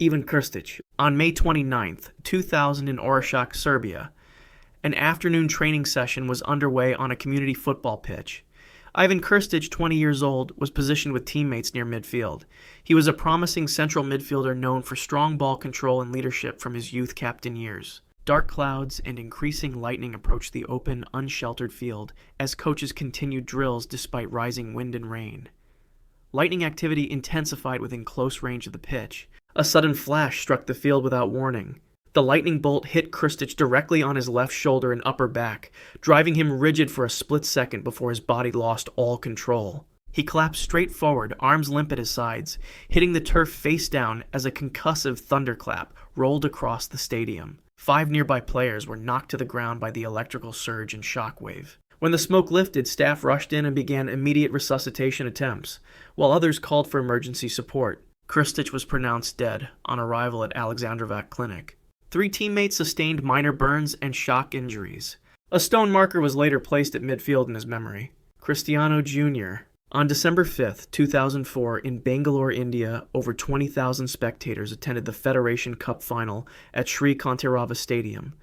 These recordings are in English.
Ivan Krstic. On May 29, 2000 in Orshak, Serbia, an afternoon training session was underway on a community football pitch. Ivan Krstic, 20 years old, was positioned with teammates near midfield. He was a promising central midfielder known for strong ball control and leadership from his youth captain years. Dark clouds and increasing lightning approached the open, unsheltered field as coaches continued drills despite rising wind and rain. Lightning activity intensified within close range of the pitch. A sudden flash struck the field without warning. The lightning bolt hit Krstic directly on his left shoulder and upper back, driving him rigid for a split second before his body lost all control. He collapsed straight forward, arms limp at his sides, hitting the turf face down as a concussive thunderclap rolled across the stadium. 5 nearby players were knocked to the ground by the electrical surge and shockwave. When the smoke lifted, staff rushed in and began immediate resuscitation attempts, while others called for emergency support. Krstic was pronounced dead on arrival at Alexandrovac Clinic. 3 teammates sustained minor burns and shock injuries. A stone marker was later placed at midfield in his memory. Cristiano Junior. On December 5, 2004, in Bangalore, India, over 20,000 spectators attended the Federation Cup final at Sri Kanteerava Stadium.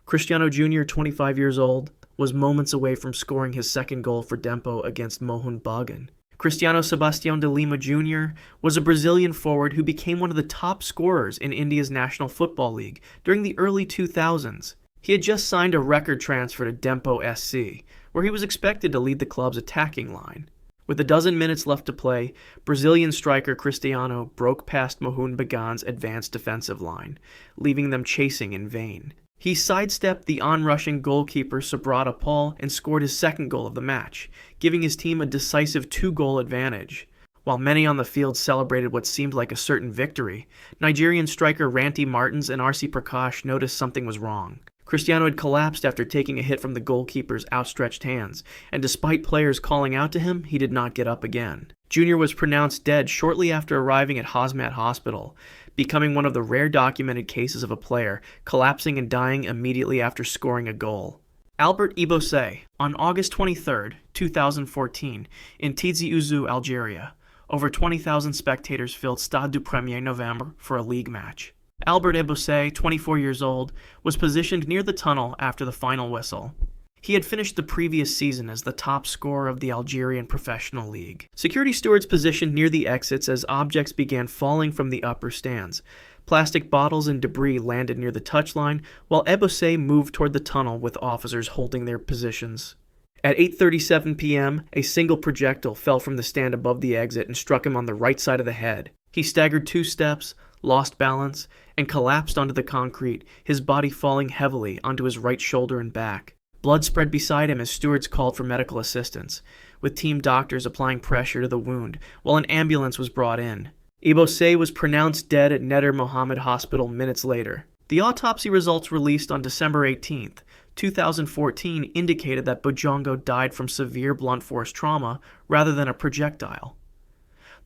Cristiano Junior, 25 years old, was moments away from scoring his second goal for Dempo against Mohun Bagan. Cristiano Sebastião de Lima Jr. was a Brazilian forward who became one of the top scorers in India's National Football League during the early 2000s. He had just signed a record transfer to Dempo SC, where he was expected to lead the club's attacking line. With a dozen minutes left to play, Brazilian striker Cristiano broke past Mohun Bagan's advanced defensive line, leaving them chasing in vain. He sidestepped the onrushing goalkeeper Subrata Paul and scored his second goal of the match, giving his team a decisive 2-goal advantage. While many on the field celebrated what seemed like a certain victory, Nigerian striker Ranty Martins and RC Prakash noticed something was wrong. Cristiano had collapsed after taking a hit from the goalkeeper's outstretched hands, and despite players calling out to him, he did not get up again. Junior was pronounced dead shortly after arriving at Hazmat Hospital, becoming one of the rare documented cases of a player collapsing and dying immediately after scoring a goal. Albert Ebossé, on August 23, 2014, in Tizi Ouzou, Algeria, over 20,000 spectators filled Stade du 1er Novembre for a league match. Albert Ebossé, 24 years old, was positioned near the tunnel after the final whistle. He had finished the previous season as the top scorer of the Algerian Professional League. Security stewards positioned near the exits as objects began falling from the upper stands. Plastic bottles and debris landed near the touchline, while Ebossé moved toward the tunnel with officers holding their positions. At 8:37 p.m., a single projectile fell from the stand above the exit and struck him on the right side of the head. He staggered 2 steps, lost balance, and collapsed onto the concrete, his body falling heavily onto his right shoulder and back. Blood spread beside him as stewards called for medical assistance, with team doctors applying pressure to the wound while an ambulance was brought in. Ebossé was pronounced dead at Neder Mohammed Hospital minutes later. The autopsy results released on December 18, 2014 indicated that Bojongo died from severe blunt force trauma rather than a projectile.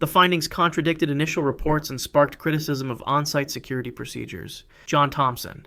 The findings contradicted initial reports and sparked criticism of on-site security procedures. John Thomson.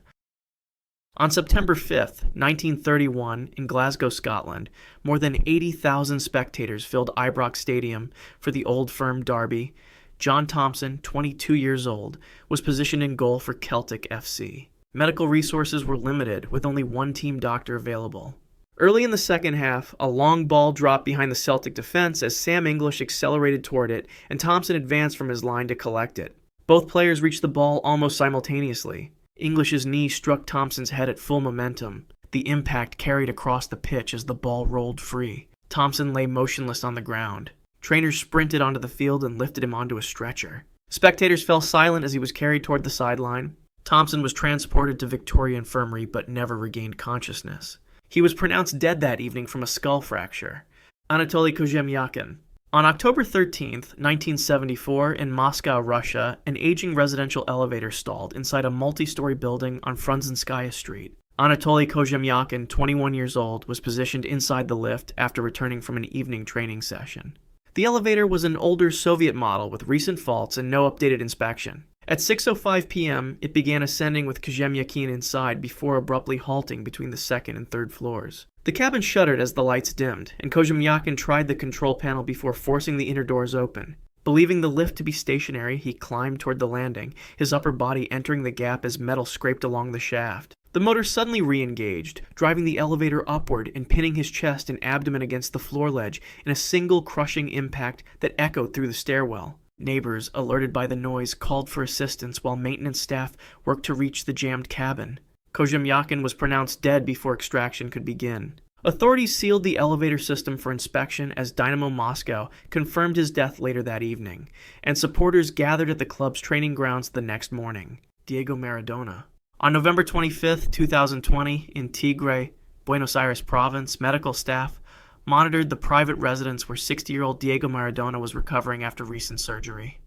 On September 5, 1931, in Glasgow, Scotland, more than 80,000 spectators filled Ibrox Stadium for the Old Firm derby. John Thomson, 22 years old, was positioned in goal for Celtic FC. Medical resources were limited, with only one team doctor available. Early in the second half, a long ball dropped behind the Celtic defense as Sam English accelerated toward it, and Thomson advanced from his line to collect it. Both players reached the ball almost simultaneously. English's knee struck Thomson's head at full momentum. The impact carried across the pitch as the ball rolled free. Thomson lay motionless on the ground. Trainers sprinted onto the field and lifted him onto a stretcher. Spectators fell silent as he was carried toward the sideline. Thomson was transported to Victoria Infirmary but never regained consciousness. He was pronounced dead that evening from a skull fracture. Anatoli Kozhemyakin. On October 13, 1974, in Moscow, Russia, an aging residential elevator stalled inside a multi-story building on Frunzenskaya Street. Anatoli Kozhemyakin, 21 years old, was positioned inside the lift after returning from an evening training session. The elevator was an older Soviet model with recent faults and no updated inspection. At 6:05 p.m., it began ascending with Kozhemyakin inside before abruptly halting between the second and third floors. The cabin shuddered as the lights dimmed, and Kozhemyakin tried the control panel before forcing the inner doors open. Believing the lift to be stationary, he climbed toward the landing, his upper body entering the gap as metal scraped along the shaft. The motor suddenly re-engaged, driving the elevator upward and pinning his chest and abdomen against the floor ledge in a single crushing impact that echoed through the stairwell. Neighbors, alerted by the noise, called for assistance while maintenance staff worked to reach the jammed cabin. Kozhemyakin was pronounced dead before extraction could begin. Authorities sealed the elevator system for inspection as Dynamo Moscow confirmed his death later that evening, and supporters gathered at the club's training grounds the next morning. Diego Maradona. On November 25, 2020, in Tigre, Buenos Aires province, medical staff monitored the private residence where 60-year-old Diego Maradona was recovering after recent surgery.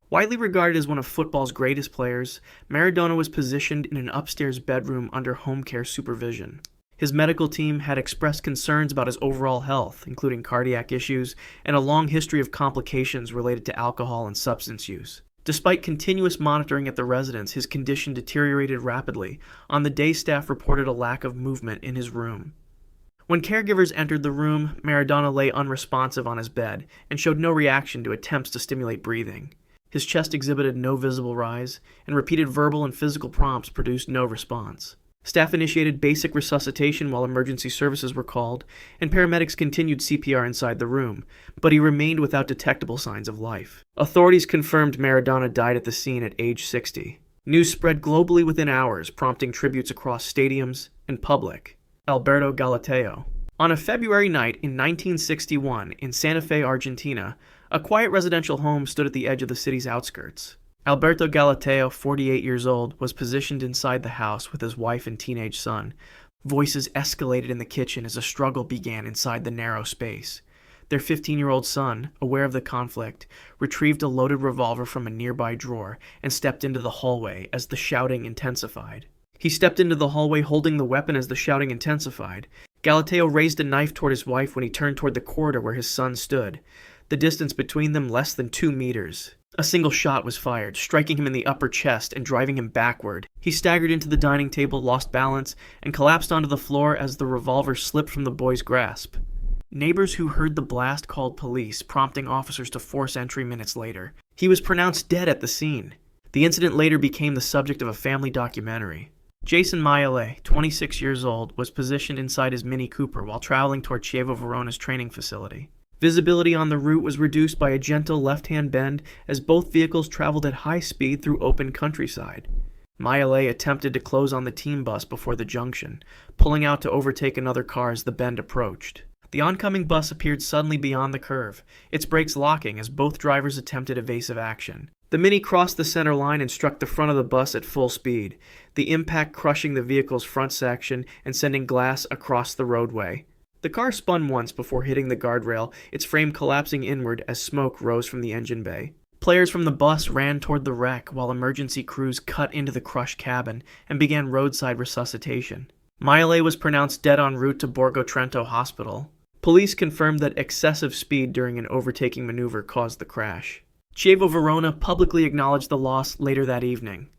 Widely regarded as one of football's greatest players, Maradona was positioned in an upstairs bedroom under home care supervision. His medical team had expressed concerns about his overall health, including cardiac issues and a long history of complications related to alcohol and substance use. Despite continuous monitoring at the residence, his condition deteriorated rapidly. On the day, staff reported a lack of movement in his room. When caregivers entered the room, Maradona lay unresponsive on his bed and showed no reaction to attempts to stimulate breathing. His chest exhibited no visible rise, and repeated verbal and physical prompts produced no response. Staff initiated basic resuscitation while emergency services were called, and paramedics continued CPR inside the room, but he remained without detectable signs of life. Authorities confirmed Maradona died at the scene at age 60. News spread globally within hours, prompting tributes across stadiums and public. Alberto Galateo. On a February night in 1961 in Santa Fe, Argentina, a quiet residential home stood at the edge of the city's outskirts. Alberto Galateo, 48 years old, was positioned inside the house with his wife and teenage son. Voices escalated in the kitchen as a struggle began inside the narrow space. Their 15-year-old son, aware of the conflict, retrieved a loaded revolver from a nearby drawer and stepped into the hallway as the shouting intensified. He stepped into the hallway holding the weapon as the shouting intensified. Galateo raised a knife toward his wife when he turned toward the corridor where his son stood, the distance between them less than 2 meters. A single shot was fired, striking him in the upper chest and driving him backward. He staggered into the dining table, lost balance, and collapsed onto the floor as the revolver slipped from the boy's grasp. Neighbors who heard the blast called police, prompting officers to force entry minutes later. He was pronounced dead at the scene. The incident later became the subject of a family documentary. Jason Mayélé, 26 years old, was positioned inside his Mini Cooper while traveling toward Chievo Verona's training facility. Visibility on the route was reduced by a gentle left-hand bend as both vehicles traveled at high speed through open countryside. Mayélé attempted to close on the team bus before the junction, pulling out to overtake another car as the bend approached. The oncoming bus appeared suddenly beyond the curve, its brakes locking as both drivers attempted evasive action. The Mini crossed the center line and struck the front of the bus at full speed, the impact crushing the vehicle's front section and sending glass across the roadway. The car spun once before hitting the guardrail, its frame collapsing inward as smoke rose from the engine bay. Players from the bus ran toward the wreck while emergency crews cut into the crushed cabin and began roadside resuscitation. Mayélé was pronounced dead en route to Borgo Trento Hospital. Police confirmed that excessive speed during an overtaking maneuver caused the crash. Chievo Verona publicly acknowledged the loss later that evening.